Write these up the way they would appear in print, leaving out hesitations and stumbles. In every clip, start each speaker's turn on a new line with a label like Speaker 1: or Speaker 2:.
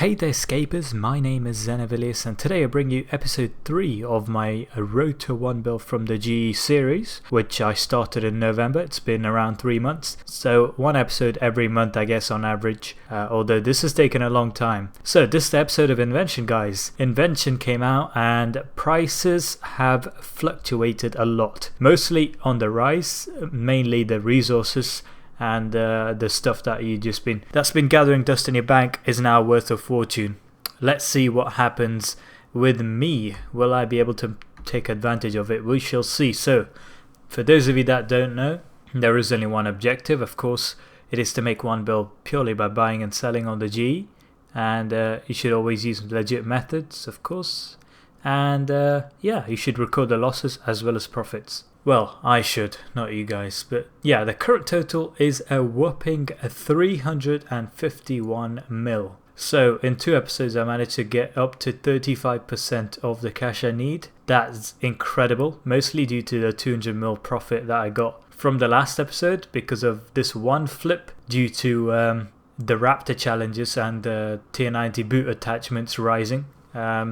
Speaker 1: Hey there Scapers, my name is Zenavilius and today I bring you episode 3 of my Road to 1 build from the GE series, which I started in November. It's been around 3 months, so one episode every month I guess on average, although this has taken a long time. So this is the episode of Invention, guys. Invention came out and prices have fluctuated a lot, mostly on the rise, mainly the resources. And the stuff that that's been gathering dust in your bank is now worth a fortune. Let's see what happens with me. Will I be able to take advantage of it? We shall see. So, for those of you that don't know, there is only one objective. Of course, it is to make one build purely by buying and selling on the GE. And you should always use legit methods, of course. And yeah, you should record the losses as well as profits. Well, I should, not you guys, but yeah, the current total is a whopping 351 mil. So in 2 episodes I managed to get up to 35% of the cash I need. That's incredible, mostly due to the 200 mil profit that I got from the last episode because of this one flip due to the Raptor challenges and the tier 90 boot attachments rising.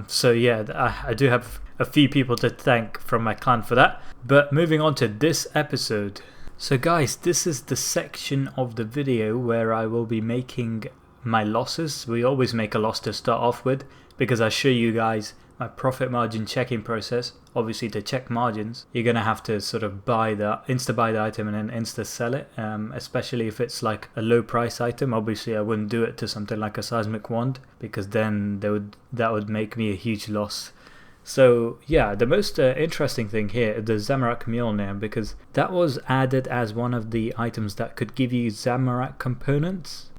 Speaker 1: So yeah, I do have a few people to thank from my clan for that. But moving on to this episode. So guys, this is the section of the video where I will be making my losses. We always make a loss to start off with because I show you guys my profit margin checking process. Obviously to check margins, you're going to have to sort of insta buy the item and then insta sell it, especially if it's like a low price item. Obviously I wouldn't do it to something like a seismic wand because then that would make me a huge loss. So yeah, the most interesting thing here is the Zamorak Mjolnir, because that was added as one of the items that could give you Zamorak components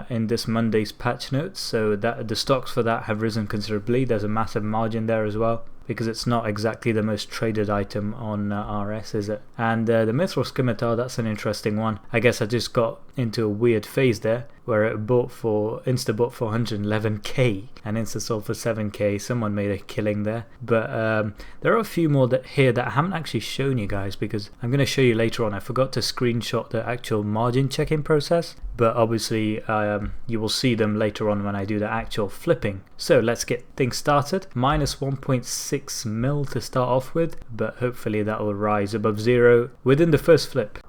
Speaker 1: in this Monday's patch notes. So that the stocks for that have risen considerably. There's a massive margin there as well, because it's not exactly the most traded item on RS, is it? And the Mithril Scimitar, that's an interesting one. I guess I just got into a weird phase there where it insta bought for 111k and insta sold for 7k. Someone made a killing there. But there are a few more here that I haven't actually shown you guys because I'm going to show you later on. I forgot to screenshot the actual margin checking process, but obviously you will see them later on when I do the actual flipping. So let's get things started. Minus 1.6 mil to start off with, but hopefully that will rise above zero within the first flip.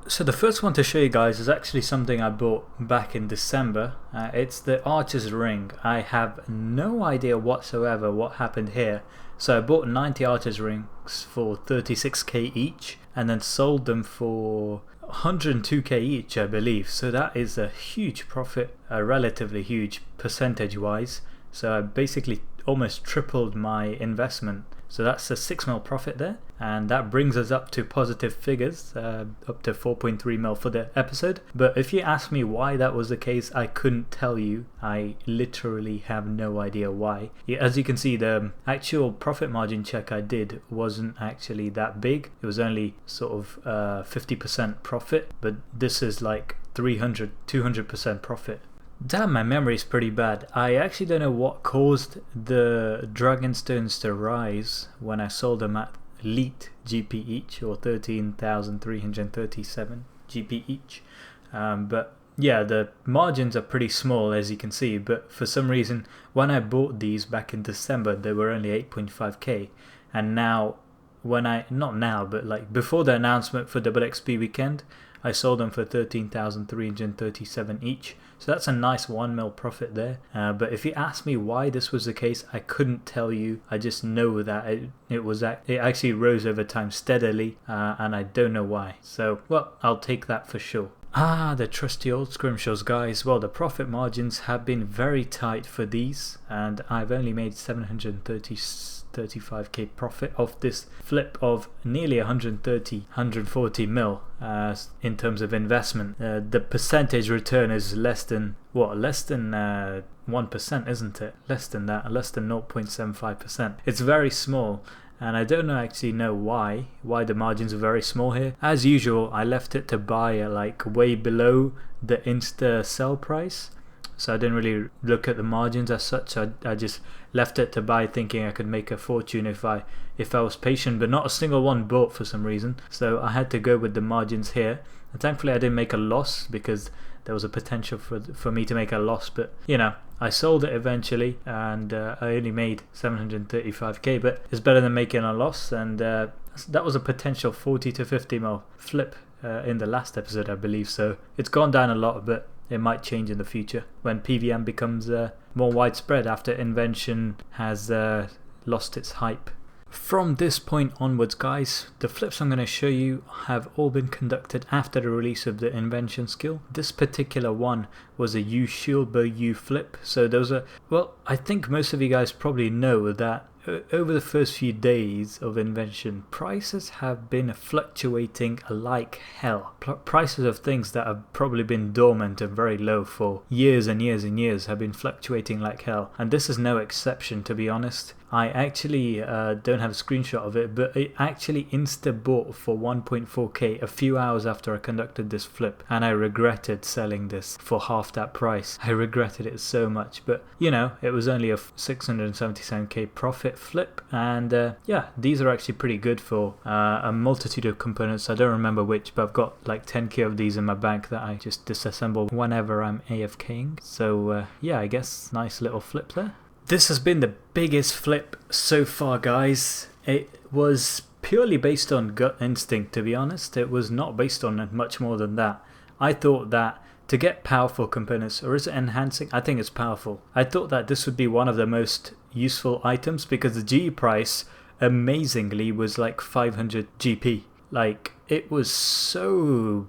Speaker 1: So the first one to show you guys is actually something I bought back in December. It's the Archer's Ring. I have no idea whatsoever what happened here. So I bought 90 Archer's Rings for 36k each and then sold them for 102k each, I believe. So that is a huge profit, relatively huge percentage wise. So I basically almost tripled my investment. So that's a 6 mil profit there, and that brings us up to positive figures, up to 4.3 mil for the episode. But if you ask me why that was the case, I couldn't tell you. I literally have no idea why. As you can see, the actual profit margin check I did wasn't actually that big. It was only sort of 50% profit, but this is like 200% profit. Damn, my memory is pretty bad. I actually don't know what caused the Dragonstones to rise when I sold them at elite GP each, or 13,337 GP each. But yeah, the margins are pretty small, as you can see, but for some reason when I bought these back in December they were only 8.5k, and now not now but like before the announcement for Double XP weekend, I sold them for 13,337 each. So that's a nice 1 mil profit there. But if you ask me why this was the case, I couldn't tell you. I just know that it actually rose over time steadily, and I don't know why. So, well, I'll take that for sure. The trusty old scrimshaws, guys. Well, the profit margins have been very tight for these, and I've only made 735k profit off this flip of nearly 140 mil in terms of investment. The percentage return is less than 1%, isn't it? Less than that, less than 0.75%. It's very small, and I don't actually know why the margins are very small here. As usual, I left it to buy like way below the insta sell price. so I didn't really look at the margins as such. I just left it to buy, thinking I could make a fortune if I was patient, but not a single one bought for some reason, so I had to go with the margins here. And thankfully I didn't make a loss, because there was a potential for me to make a loss, but you know, I sold it eventually, and I only made 735k, but it's better than making a loss. And that was a potential 40 to 50 mil flip in the last episode, I believe, so it's gone down a lot, but it might change in the future when PVM becomes more widespread after Invention has lost its hype. From this point onwards, guys, the flips I'm going to show you have all been conducted after the release of the Invention skill. This particular one was a U shield bow U flip. So those are, well, I think most of you guys probably know that over the first few days of Invention, prices have been fluctuating like hell. Prices of things that have probably been dormant and very low for years and years and years have been fluctuating like hell. And this is no exception, to be honest. I actually don't have a screenshot of it, but it actually insta-bought for 1.4k a few hours after I conducted this flip, and I regretted selling this for half that price. I regretted it so much, but you know, it was only a 677k profit flip, and yeah, these are actually pretty good for a multitude of components. I don't remember which, but I've got like 10k of these in my bank that I just disassemble whenever I'm AFKing. So yeah, I guess nice little flip there. This has been the biggest flip so far, guys. It was purely based on gut instinct, to be honest. It was not based on much more than that. I thought that to get powerful components, or is it enhancing? I think it's powerful. I thought that this would be one of the most useful items, because the G price amazingly was like 500 GP. Like, it was so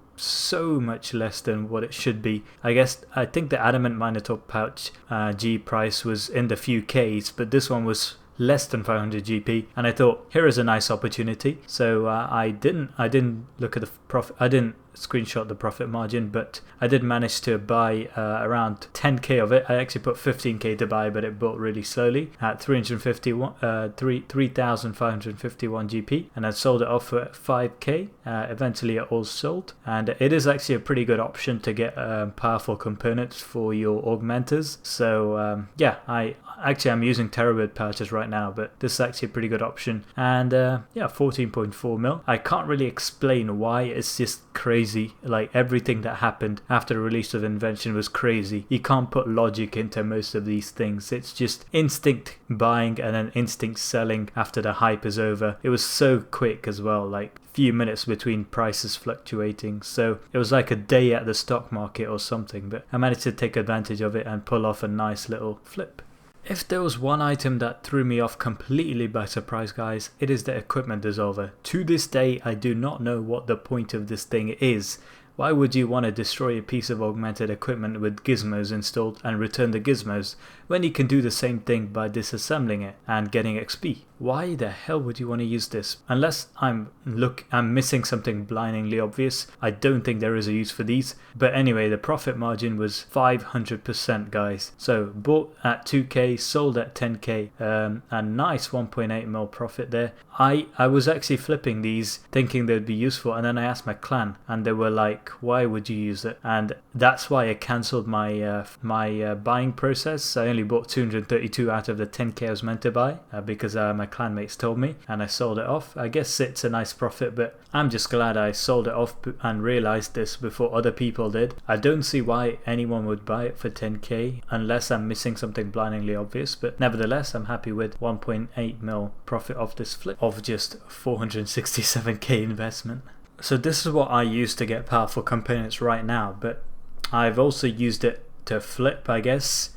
Speaker 1: much less than what it should be. I think the Adamant Minotaur pouch G price was in the few Ks, but this one was less than 500 GP, and I thought, here is a nice opportunity. So I didn't look at the profit. I didn't screenshot the profit margin, but I did manage to buy around 10k of it. I actually put 15k to buy, but it bought really slowly at 3,551 GP, and I sold it off for 5k. Eventually it all sold, and it is actually a pretty good option to get powerful components for your augmenters. So yeah, I'm using Terabird pouches right now, but this is actually a pretty good option. And yeah, 14.4 mil. I can't really explain why, it's just crazy. Like, everything that happened after the release of Invention was crazy. You can't put logic into most of these things. It's just instinct buying and then instinct selling after the hype is over. It was so quick as well, like few minutes between prices fluctuating, so it was like a day at the stock market or something, but I managed to take advantage of it and pull off a nice little flip. If there was one item that threw me off completely by surprise, guys, it is the equipment dissolver. To this day, I do not know what the point of this thing is. Why would you want to destroy a piece of augmented equipment with gizmos installed and return the gizmos when you can do the same thing by disassembling it and getting XP? Why the hell would you want to use this? Unless I'm missing something blindingly obvious, I don't think there is a use for these. But anyway, the profit margin was 500%, guys. So bought at 2k, sold at 10k, a nice 1.8 mil profit there. I was actually flipping these thinking they'd be useful, and then I asked my clan and they were like, why would you use it? And that's why I cancelled my buying process. I only bought 232 out of the 10k I was meant to buy because my clanmates told me, and I sold it off. I guess it's a nice profit, but I'm just glad I sold it off and realized this before other people did. I don't see why anyone would buy it for 10k unless I'm missing something blindingly obvious, but nevertheless I'm happy with 1.8 mil profit off this flip of just 467k investment. So this is what I use to get powerful components right now, but I've also used it to flip, I guess.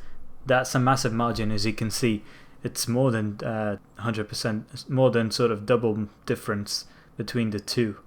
Speaker 1: That's a massive margin, as you can see. It's more than 100%, more than sort of double difference between the two.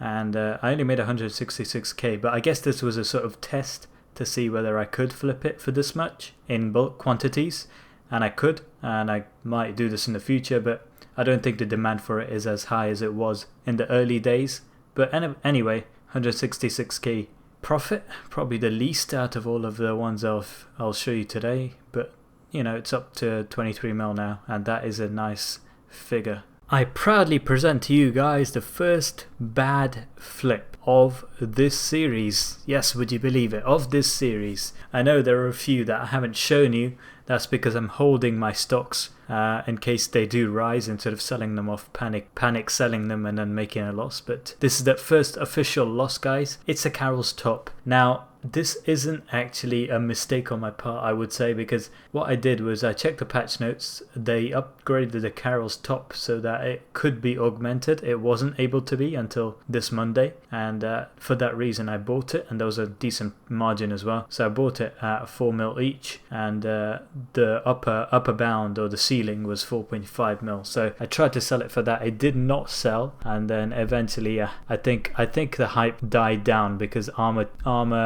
Speaker 1: And I only made 166k, but I guess this was a sort of test to see whether I could flip it for this much in bulk quantities. And I could, and I might do this in the future, but I don't think the demand for it is as high as it was in the early days. But anyway, 166k profit, probably the least out of all of the ones I'll show you today, but you know, it's up to 23 mil now, and that is a nice figure. I proudly present to you guys the first bad flip of this series. Yes, would you believe it? Of this series. I know there are a few that I haven't shown you. That's because I'm holding my stocks in case they do rise instead of selling them off, panic selling them and then making a loss. But this is the first official loss, guys. It's a Carol's top. Now, this isn't actually a mistake on my part, I would say, because what I did was I checked the patch notes. They upgraded the Carol's top so that it could be augmented. It wasn't able to be until this Monday, and for that reason I bought it, and there was a decent margin as well. So I bought it at 4 mil each, and the upper bound or the ceiling was 4.5 mil. So I tried to sell it for that. It did not sell, and then eventually I think the hype died down because armor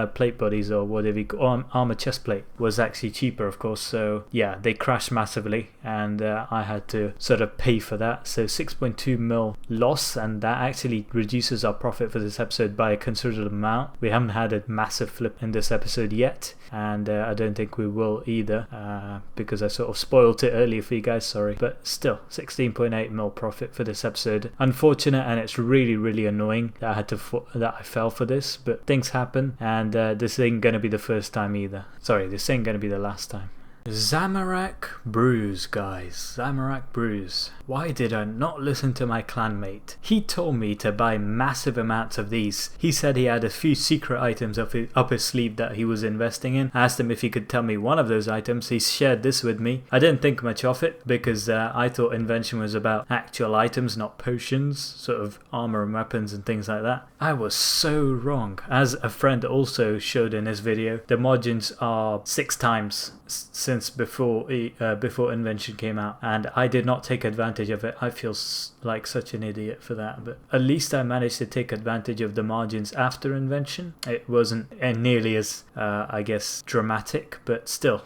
Speaker 1: plate bodies, or whatever you call armor chest plate, was actually cheaper, of course. So yeah, they crashed massively, and I had to sort of pay for that. So 6.2 mil loss, and that actually reduces our profit for this episode by a considerable amount. We haven't had a massive flip in this episode yet, and I don't think we will either, because I sort of spoiled it earlier for you guys, sorry. But still, 16.8 mil profit for this episode. Unfortunate, and it's really annoying that I fell for this, but things happen, and this ain't gonna be the first time either. Sorry, this ain't gonna be the last time. Zamorak Brews, guys. Zamorak Brews. Why did I not listen to my clanmate? He told me to buy massive amounts of these. He said he had a few secret items up his sleeve that he was investing in. I asked him if he could tell me one of those items. He shared this with me. I didn't think much of it because I thought Invention was about actual items, not potions, sort of armor and weapons and things like that. I was so wrong. As a friend also showed in his video, the margins are 6 times since before Invention came out, and I did not take advantage of it. I feel like such an idiot for that, but at least I managed to take advantage of the margins after Invention. It wasn't nearly as I guess dramatic, but still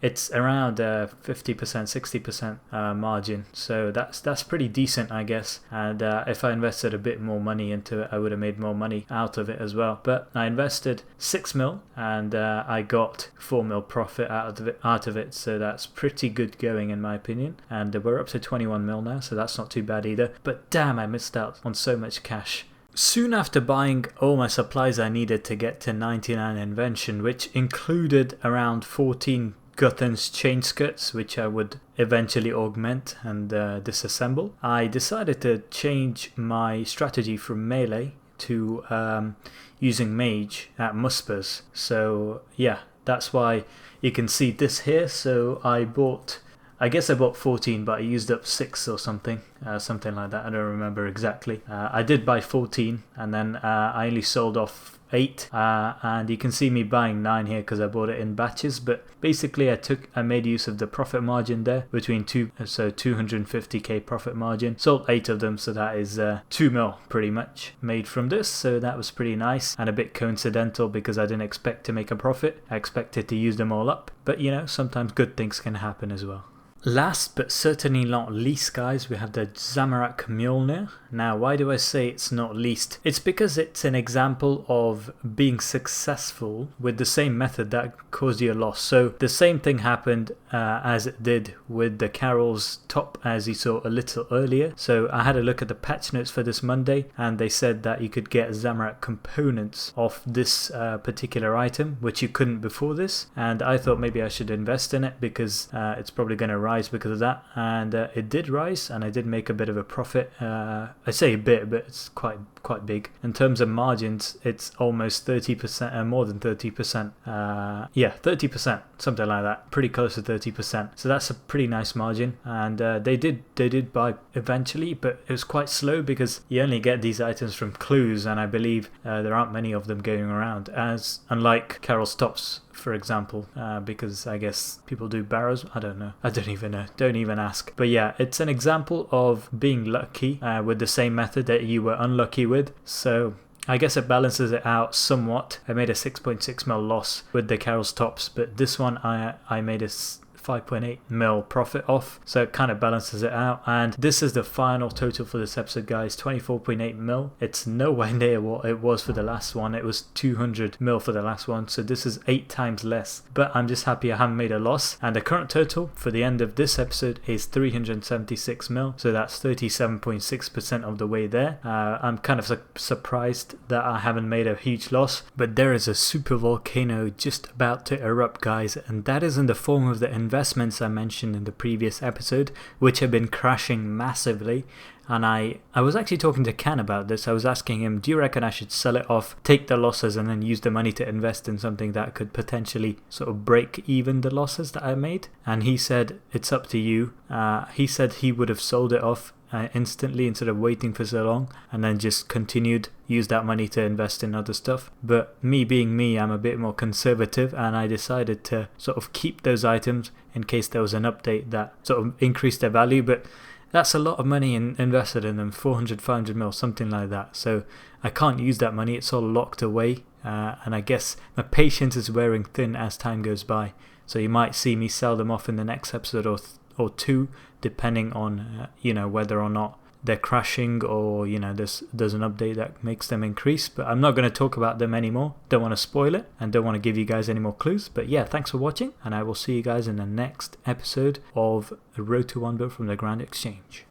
Speaker 1: it's around 50%, 60% margin, so that's pretty decent, I guess. And if I invested a bit more money into it, I would have made more money out of it as well. But I invested 6 mil, and I got 4 mil profit out of it, so that's pretty good going in my opinion. And we're up to 21 mil now, so that's not too bad either. But damn, I missed out on so much cash. Soon after buying all my supplies I needed to get to 99 Invention, which included around 14 Guthan's chain skirts, which I would eventually augment and disassemble, I decided to change my strategy from melee to using mage at Muspers. So yeah, that's why you can see this here. So I bought 14, but I used up 6 or something like that. I don't remember exactly. I did buy 14, and then I only sold off 8, and you can see me buying 9 here because I bought it in batches. But basically I made use of the profit margin there between 250k profit margin, sold 8 of them, so that is 2 mil pretty much made from this. So that was pretty nice and a bit coincidental because I didn't expect to make a profit. I expected to use them all up, but you know, sometimes good things can happen as well. Last but certainly not least, guys, we have the Zamorak Mjolnir. Now, why do I say it's not least? It's because it's an example of being successful with the same method that caused you a loss. So the same thing happened as it did with the Carol's top, as you saw a little earlier. So I had a look at the patch notes for this Monday, and they said that you could get Zamorak components off this particular item, which you couldn't before this. And I thought maybe I should invest in it because it's probably going to rise because of that, and it did rise, and I did make a bit of a profit. I say a bit, but it's quite big. In terms of margins, it's almost 30%, more than 30%. Yeah, 30%, something like that, pretty close to 30%. So that's a pretty nice margin, and they did buy eventually, but it was quite slow because you only get these items from clues, and I believe there aren't many of them going around, as unlike Carol's tops, for example, because I guess people do barrows. I don't know. I don't even know. Don't even ask. But yeah, it's an example of being lucky with the same method that you were unlucky with. So I guess it balances it out somewhat. I made a 6.6 mil loss with the Carol's tops, but this one I made a 5.8 mil profit off, so it kind of balances it out. And this is the final total for this episode, guys, 24.8 mil. It's nowhere near what it was for the last one. It was 200 mil for the last one, so this is 8 times less, but I'm just happy I haven't made a loss. And the current total for the end of this episode is 376 mil, so that's 37.6% of the way there. I'm kind of surprised that I haven't made a huge loss, but there is a super volcano just about to erupt, guys, and that is in the form of the investments I mentioned in the previous episode, which have been crashing massively. And I was actually talking to Ken about this. I was asking him, do you reckon I should sell it off, take the losses, and then use the money to invest in something that could potentially sort of break even the losses that I made? And he said, it's up to you. He said he would have sold it off instantly instead of waiting for so long, and then just use that money to invest in other stuff. But me being me, I'm a bit more conservative, and I decided to sort of keep those items in case there was an update that sort of increased their value. But that's a lot of money invested in them, 400, 500 mil, something like that. So I can't use that money, it's all locked away. And I guess my patience is wearing thin as time goes by. So you might see me sell them off in the next episode or two, depending on whether or not they're crashing, or there's an update that makes them increase. But I'm not going to talk about them anymore. Don't want to spoil it and don't want to give you guys any more clues. But yeah, thanks for watching, and I will see you guys in the next episode of A Road to Wonder from the Grand Exchange.